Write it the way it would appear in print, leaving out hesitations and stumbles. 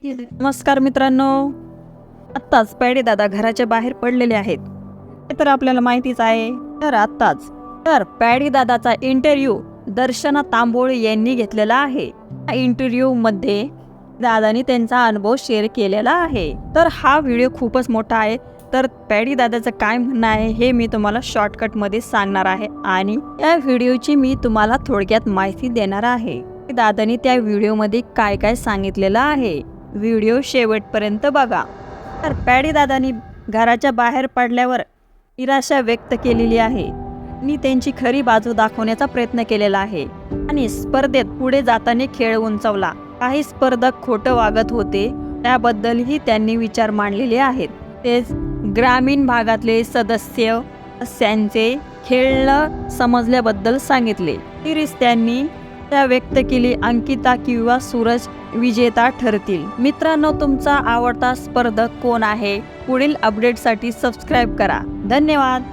नमस्कार मित्रांनो, आत्ताच पॅडी दादा घराच्या बाहेर पडलेले आहेत हे तर आपल्याला माहितीच आहे. तर पॅडी दादाचा इंटरव्ह्यू दर्शना तांबोळे यांनी घेतलेला आहे. या इंटरव्ह्यू मध्ये दादानी त्यांचा अनुभव शेअर केलेला आहे. तर हा व्हिडिओ खूपच मोठा आहे. तर पॅडी दादाचं काय म्हणणं आहे हे मी तुम्हाला शॉर्टकट मध्ये सांगणार आहे आणि या व्हिडिओची मी तुम्हाला थोडक्यात माहिती देणार आहे. दादानी त्या व्हिडिओमध्ये काय काय सांगितलेलं आहे. व्हिडिओ शेवटपर्यंत बघा. तर पॅडी दादानी घराच्या बाहेर पडल्यावर निराशा व्यक्त केलेली आहे आणि त्यांची खरी बाजू दाखवण्याचा प्रयत्न केलेला आहे आणि स्पर्धेत पुढे जाताना खेळ उंचावला. काही स्पर्धक खोटं वागत होते त्याबद्दलही त्यांनी विचार मांडलेले आहेत. तेच ग्रामीण भागातले सदस्यांचे खेळणं समजल्याबद्दल सांगितले. तिरीस त्यांनी त्या व्यक्त केली अंकिता किंवा सूरज विजेता ठरतील. मित्रांनो, तुमचा आवडता स्पर्धक कोण आहे? पुढील अपडेटसाठी सबस्क्राईब करा. धन्यवाद.